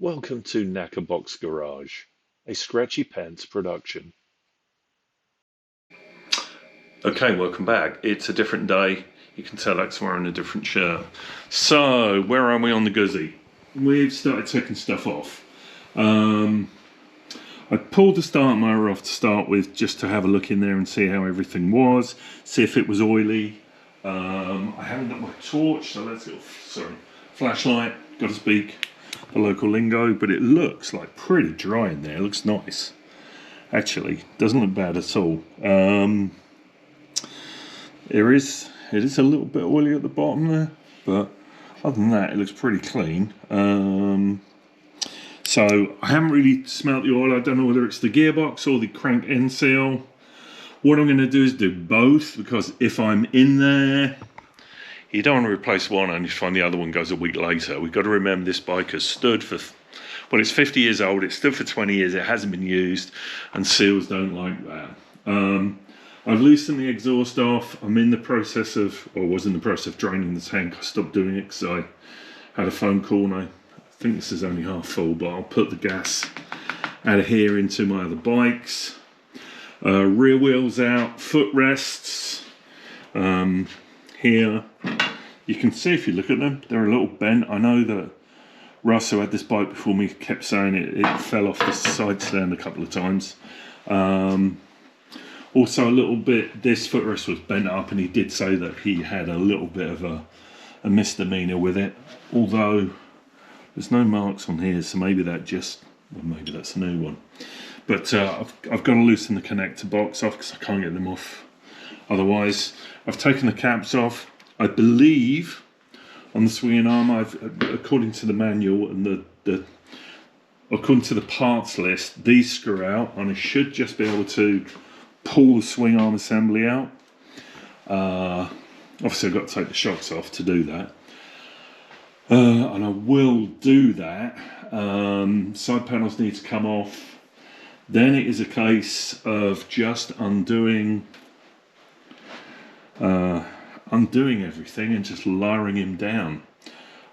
Welcome to Knackerbox Garage, a Scratchy Pants production. Okay, welcome back. It's a different day. You can tell X wearing a different shirt. So, where are we on the Guzzi? We've started taking stuff off. I pulled the start motor off to start with, just to have a look in there and see how everything was, see if it was oily. I haven't got my torch, so let's go. Sorry, flashlight. Got to speak the local lingo, but it looks like pretty dry in there. It looks nice, actually. Doesn't look bad at all. It is a little bit oily at the bottom there, but other than that, it looks pretty clean. So I haven't really smelt the oil. I don't know whether it's the gearbox or the crank end seal. What I'm going to do is do both, because if I'm in there, you don't want to replace one and you find the other one goes a week later. We've got to remember this bike has stood for, well, it's 50 years old. It stood for 20 years. It hasn't been used, and seals don't like that. I've loosened the exhaust off. I'm in the process of, or was in the process of draining the tank. I stopped doing it because I had a phone call, and I think this is only half full, but I'll put the gas out of here into my other bikes. Rear wheels out, footrests. Here, you can see if you look at them, they're a little bent. I know that Russ, who had this bike before me, kept saying it fell off the side stand a couple of times. Also a little bit, this footrest was bent up, and he did say that he had a little bit of a misdemeanor with it, although there's no marks on here, so maybe that's a new one. But I've got to loosen the connector box off because I can't get them off otherwise. I've taken the caps off. I believe on the swinging arm, according to the manual and according to the parts list, these screw out, and I should just be able to pull the swing arm assembly out. Obviously I've got to take the shocks off to do that, and I will do that. Side panels need to come off. Then it is a case of just undoing everything and just lowering him down.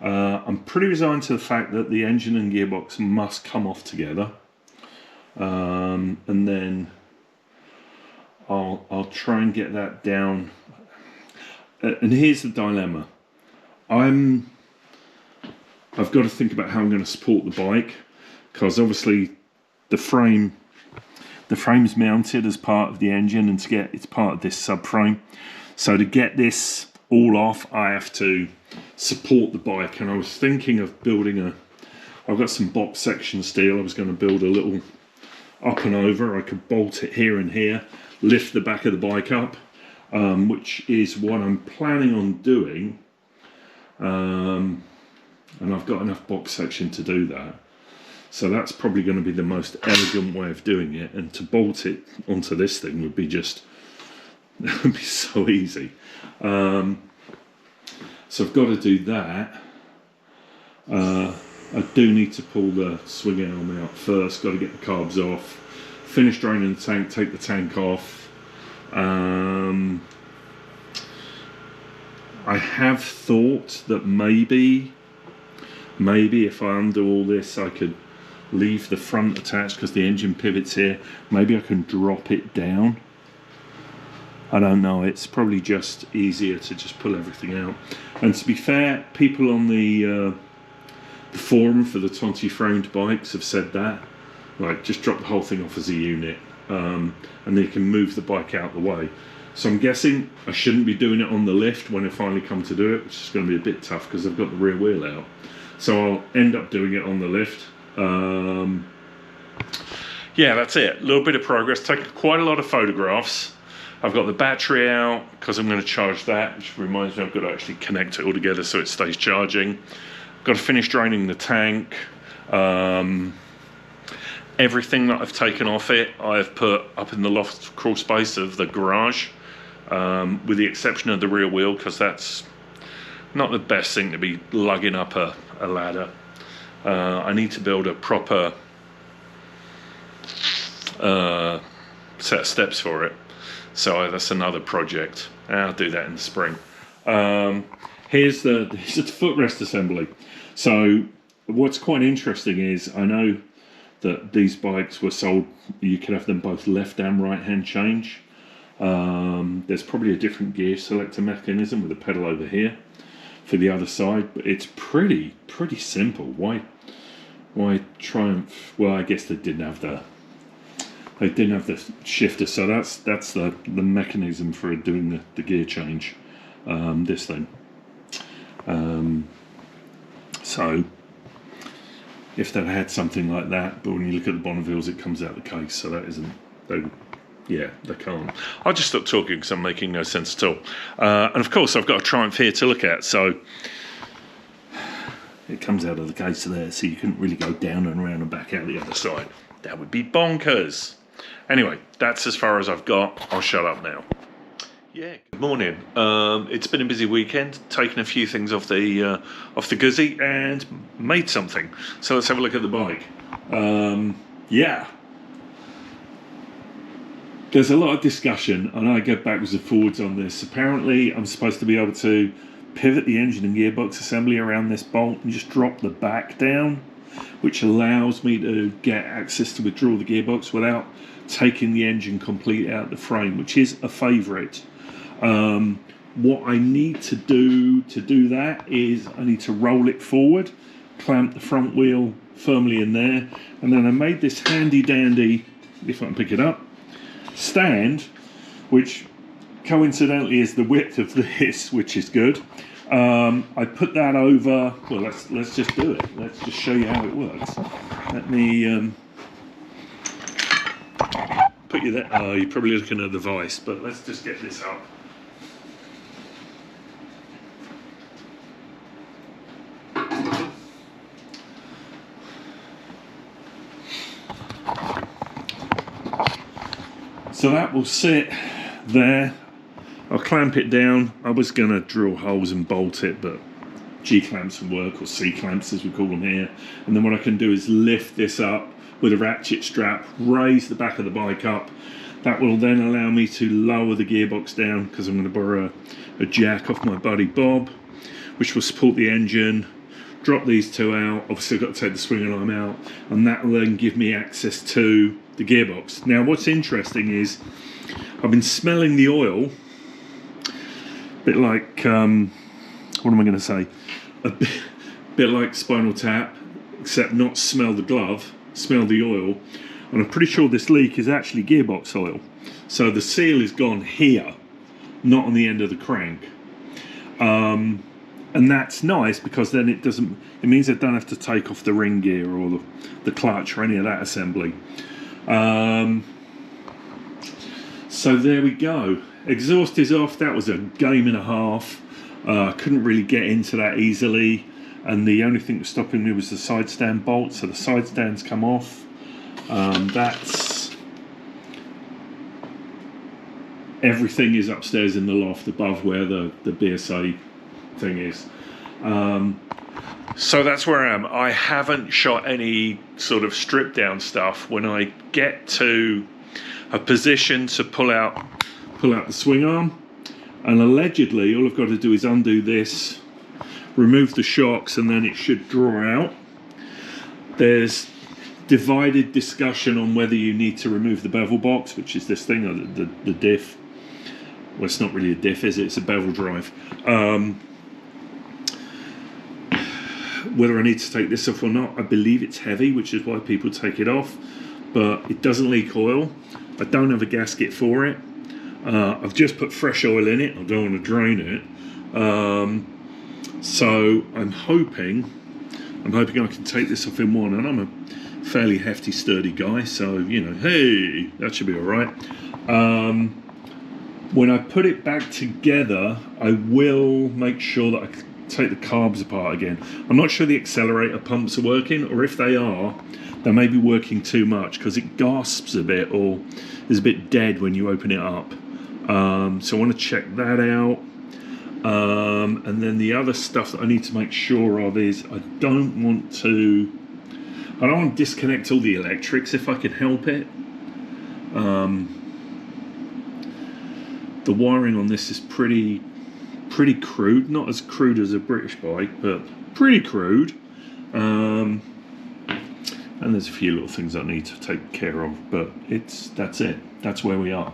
I'm pretty resigned to the fact that the engine and gearbox must come off together, and then I'll try and get that down. And here's the dilemma. I've got to think about how I'm going to support the bike, because obviously the frame's mounted as part of the engine, and it's part of this subframe. So to get this all off, I have to support the bike. And I was thinking of building I've got some box section steel. I was going to build a little up and over. I could bolt it here and here, lift the back of the bike up, which is what I'm planning on doing. And I've got enough box section to do that. So that's probably going to be the most elegant way of doing it. And to bolt it onto this thing would be that would be so easy. So I've got to do that. I do need to pull the swing arm out first. Got to get the carbs off, finish draining the tank, take the tank off. I have thought that maybe if I undo all this, I could leave the front attached because the engine pivots here. Maybe I can drop it down. I don't know. It's probably just easier to just pull everything out. And to be fair, people on the forum for the Tonti framed bikes have said that, like, just drop the whole thing off as a unit, and then you can move the bike out the way. So I'm guessing I shouldn't be doing it on the lift when I finally come to do it, which is going to be a bit tough because I've got the rear wheel out. So I'll end up doing it on the lift. Yeah, that's it. A little bit of progress. Taken quite a lot of photographs. I've got the battery out because I'm going to charge that, which reminds me I've got to actually connect it all together so it stays charging. Got to finish draining the tank. Everything that I've taken off it, I've put up in the loft crawl space of the garage, with the exception of the rear wheel, because that's not the best thing to be lugging up a ladder. I need to build a proper set of steps for it. So that's another project. I'll do that in the spring. Here's the footrest assembly. So what's quite interesting is I know that these bikes were sold, you could have them both left and right hand change. There's probably a different gear selector mechanism with a pedal over here for the other side, but it's pretty simple. Why Triumph? Well, I guess they didn't have the shifter, so that's the mechanism for doing the gear change. This thing. So if they'd had something like that, but when you look at the Bonnevilles, it comes out the case, so that isn't. They can't. I'll just stop talking because I'm making no sense at all. And of course, I've got a Triumph here to look at, so it comes out of the case there, so you couldn't really go down and around and back out the other side. That would be bonkers. Anyway, that's as far as I've got. I'll shut up now. Yeah, good morning. It's been a busy weekend, taken a few things off the guzzi and made something. So let's have a look at the bike. Yeah. There's a lot of discussion, and I go backwards and forwards on this. Apparently, I'm supposed to be able to pivot the engine and gearbox assembly around this bolt and just drop the back down, which allows me to get access to withdraw the gearbox without taking the engine completely out of the frame, which is a favourite. What I need to do that is I need to roll it forward, clamp the front wheel firmly in there, and then I made this handy dandy, if I can pick it up, stand, which coincidentally is the width of this, which is good. I put that over. Well, let's just do it. Let's just show you how it works. Let me put you there. Oh, you're probably looking at the device, but let's just get this up. So that will sit there. I'll clamp it down. I was going to drill holes and bolt it, but G-clamps will work, or C-clamps as we call them here. And then what I can do is lift this up with a ratchet strap, raise the back of the bike up. That will then allow me to lower the gearbox down, because I'm going to borrow a jack off my buddy Bob, which will support the engine. Drop these two out. Obviously I've got to take the swing arm out, and that will then give me access to the gearbox. Now what's interesting is I've been smelling the oil, a bit like, what am I going to say? A bit like Spinal Tap, except not smell the glove, smell the oil. And I'm pretty sure this leak is actually gearbox oil. So the seal is gone here, not on the end of the crank. And that's nice, because then it means I don't have to take off the ring gear or the clutch or any of that assembly. So there we go. Exhaust is off. That was a game and a half. Couldn't really get into that easily, and the only thing that was stopping me was the side stand bolt. So the side stand's come off. That's everything is upstairs in the loft above where the BSA thing is. So that's where I am. I haven't shot any sort of strip down stuff. When I get to a position to pull out the swing arm, and allegedly all I've got to do is undo this, remove the shocks, and then it should draw out. There's divided discussion on whether you need to remove the bevel box, which is this thing, or the diff. Well, it's not really a diff, is it? It's a bevel drive. Whether I need to take this off or not, I believe it's heavy, which is why people take it off, but it doesn't leak oil. I don't have a gasket for it. I've just put fresh oil in it. I don't want to drain it. So I'm hoping I can take this off in one, and I'm a fairly hefty, sturdy guy, so, you know, hey, that should be all right. When I put it back together, I will make sure that I take the carbs apart again. I'm not sure the accelerator pumps are working, or if they are, they may be working too much, because it gasps a bit or is a bit dead when you open it up. So I want to check that out. And then the other stuff that I need to make sure of is I don't want to disconnect all the electrics if I can help it. The wiring on this is pretty crude, not as crude as a British bike, but pretty crude. And there's a few little things I need to take care of, but that's it. That's where we are.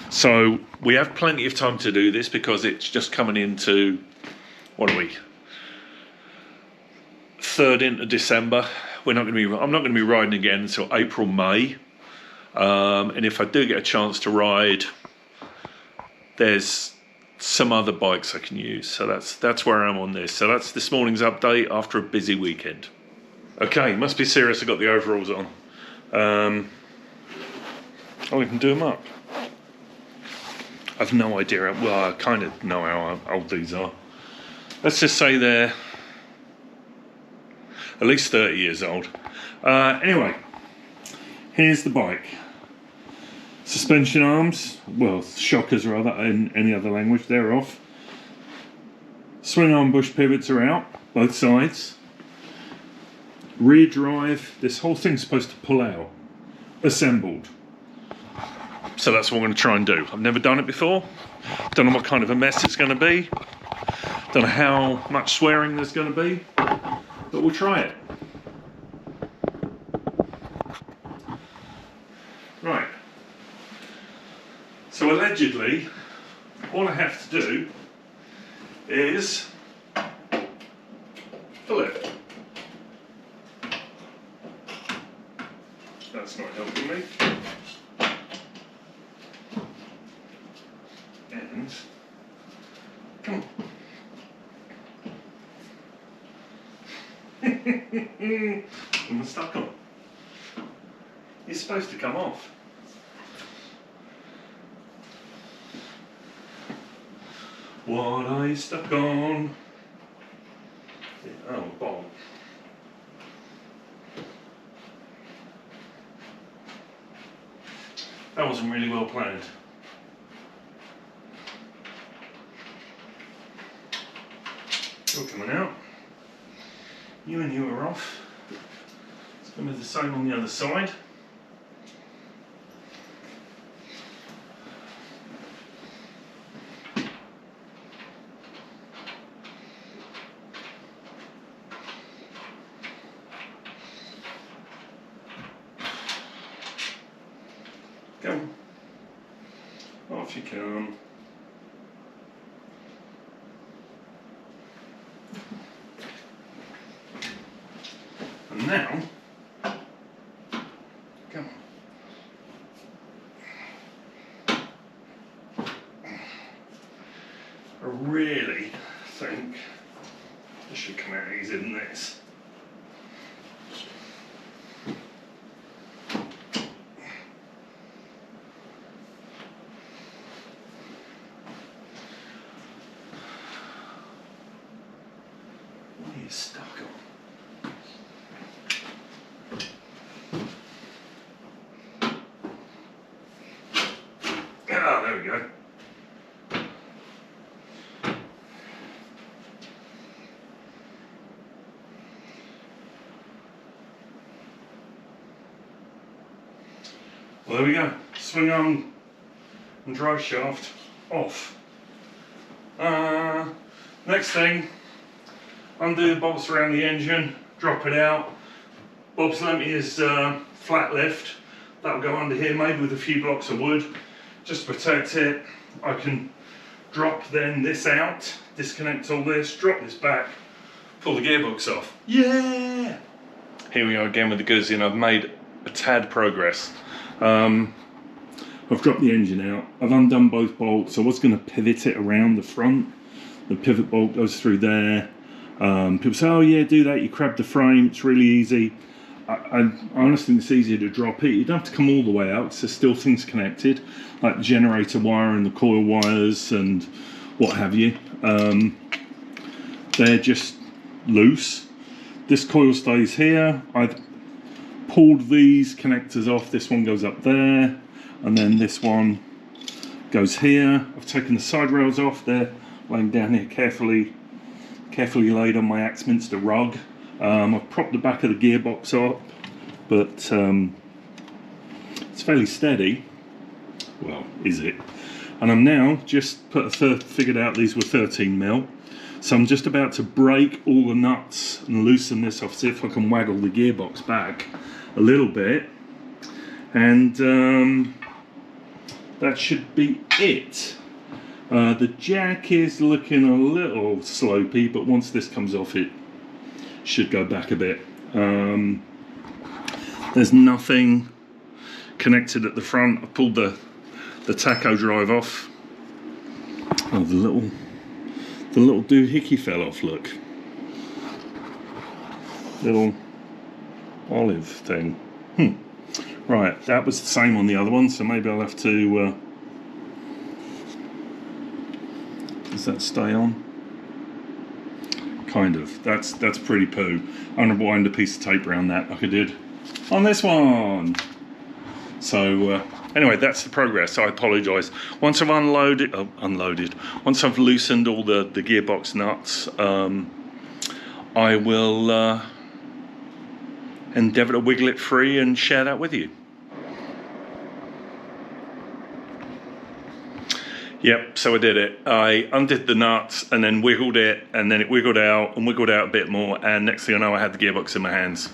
So we have plenty of time to do this because it's just coming into, what are we? 3rd into December. I'm not going to be riding again until April, May. And if I do get a chance to ride, there's some other bikes I can use. So that's where I am on this. So that's this morning's update after a busy weekend. Okay, must be serious. I got the overalls on. We can do them up. I've no idea. Well, I kind of know how old these are. Let's just say they're at least 30 years old. Anyway, here's the bike. Suspension arms, well, shockers rather, in any other language, they're off. Swing arm bush pivots are out, both sides. Rear drive, this whole thing's supposed to pull out. Assembled. So that's what I'm going to try and do. I've never done it before. Don't know what kind of a mess it's going to be. Don't know how much swearing there's going to be. But we'll try it. Right. So allegedly, all I have to do is pull it. That's not helping me. And come on. I'm stuck on. It's supposed to come off. What are you stuck on? Oh, ball. That wasn't really well planned. You're coming out. You and you are off. It's going to be the same on the other side. Go. Off you come. And now, come on. I really think this should come out easier than this. What are you stuck on? Ah, there we go. Well, there we go. Swing arm and drive shaft off. Next thing, undo the bolts around the engine, drop it out. Bob's lent me his flat lift. That'll go under here, maybe with a few blocks of wood, just to protect it. I can drop then this out, disconnect all this, drop this back, pull the gearbox off. Yeah! Here we are again with the Guzzi, and I've made a tad progress. I've dropped the engine out. I've undone both bolts. I was going to pivot it around the front. The pivot bolt goes through there. People say, oh yeah, do that. You crab the frame. It's really easy. I honestly think it's easier to drop it. You don't have to come all the way out because there's still things connected, like the generator wire and the coil wires and what have you. They're just loose. This coil stays here. I've pulled these connectors off. This one goes up there, and then this one goes here. I've taken the side rails off. They're laying down here carefully laid on my Axminster rug. I've propped the back of the gearbox up, but it's fairly steady. Well, is it? And I'm now just figured out these were 13mm. So I'm just about to break all the nuts and loosen this off, see if I can waggle the gearbox back a little bit. And that should be it. The jack is looking a little slopey, but once this comes off it should go back a bit. There's nothing connected at the front. I pulled the tacho drive off. Oh, the little doohickey fell off, look. Little olive thing. Right, that was the same on the other one, so maybe I'll have to... does that stay on? Kind of. That's pretty poo. I'm going to wind a piece of tape around that like I did on this one. So, anyway, that's the progress. I apologise. Once I've once I've loosened all the gearbox nuts, I will endeavour to wiggle it free and share that with you. Yep, so I did it. I undid the nuts and then wiggled it, and then it wiggled out and wiggled out a bit more, and next thing I know I had the gearbox in my hands.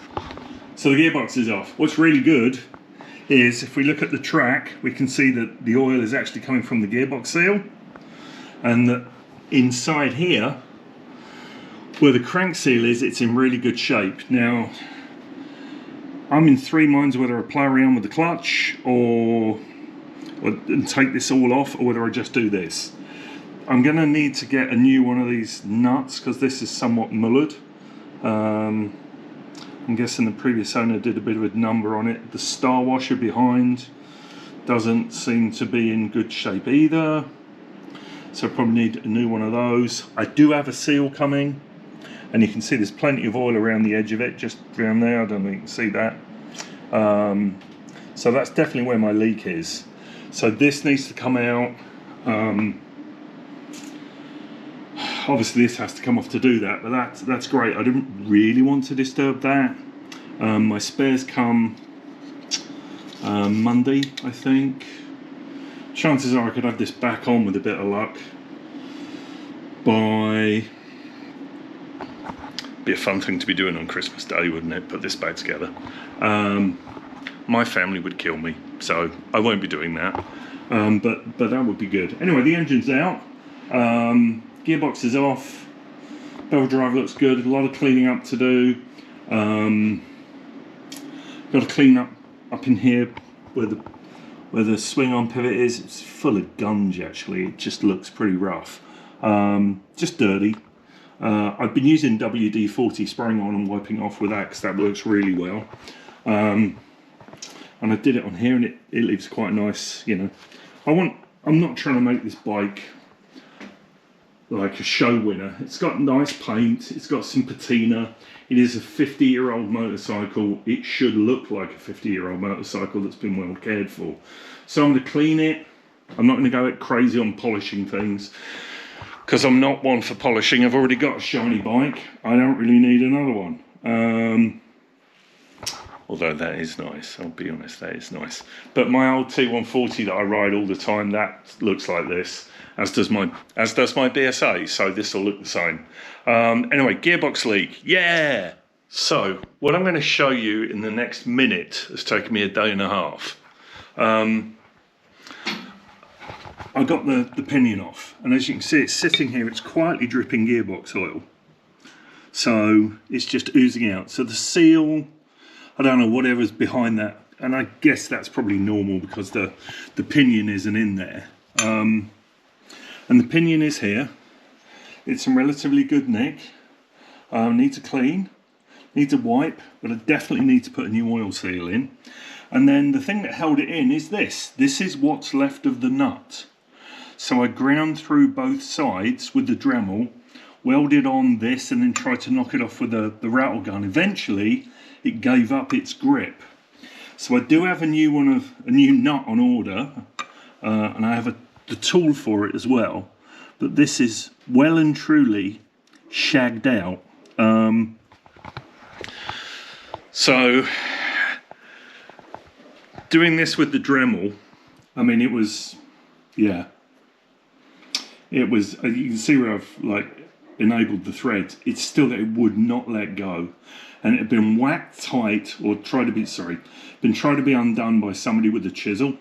So the gearbox is off. What's really good is if we look at the track, we can see that the oil is actually coming from the gearbox seal, and that inside here, where the crank seal is, it's in really good shape. Now, I'm in three minds whether I play around with the clutch and take this all off, or whether I just do this. I'm going to need to get a new one of these nuts because this is somewhat mullered. I'm guessing the previous owner did a bit of a number on it. The star washer behind doesn't seem to be in good shape either, so I probably need a new one of those. I do have a seal coming, and you can see there's plenty of oil around the edge of it, just around there. I don't know if you can see that. So that's definitely where my leak is. So this needs to come out. Obviously this has to come off to do that, but that's great. I didn't really want to disturb that. My spares come Monday, I think. Chances are I could have this back on with a bit of luck by... Be a fun thing to be doing on Christmas Day, wouldn't it? Put this back together. My family would kill me, so I won't be doing that. But that would be good. Anyway, the engine's out. Gearbox is off. Bevel drive looks good. A lot of cleaning up to do. Got to clean up in here where the swing on pivot is. It's full of gunge actually. It just looks pretty rough. Just dirty. I've been using WD-40 spraying on and wiping off with that because that works really well. And I did it on here, and it leaves quite nice, you know. I'm not trying to make this bike like a show winner. It's got nice paint, it's got some patina. It is a 50-year-old motorcycle. It should look like a 50-year-old motorcycle that's been well cared for. So I'm going to clean it. I'm not going to go crazy on polishing things, because I'm not one for polishing. I've already got a shiny bike. I don't really need another one. Although that is nice, I'll be honest, that is nice. But my old T140 that I ride all the time, that looks like this, as does my BSA, so this will look the same. Anyway, gearbox leak, yeah! So, what I'm going to show you in the next minute has taken me a day and a half. I got the pinion off, and as you can see, it's sitting here, it's quietly dripping gearbox oil. So, it's just oozing out. So the seal... I don't know, whatever's behind that, and I guess that's probably normal because the pinion isn't in there. And the pinion is here. It's in relatively good nick. Need to clean, need to wipe, but I definitely need to put a new oil seal in. And then the thing that held it in is this. This is what's left of the nut. So I ground through both sides with the Dremel, welded on this, and then tried to knock it off with the rattle gun. Eventually, it gave up its grip. So I do have a new nut on order, and I have the tool for it as well. But this is well and truly shagged out. So doing this with the Dremel, I mean, it was, yeah. It was, you can see where I've like enabled the threads, it's still that it would not let go. And it had been whacked tight, or been tried to be undone by somebody with a chisel.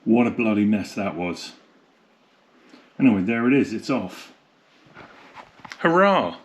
What a bloody mess that was. Anyway, there it is, it's off. Hurrah!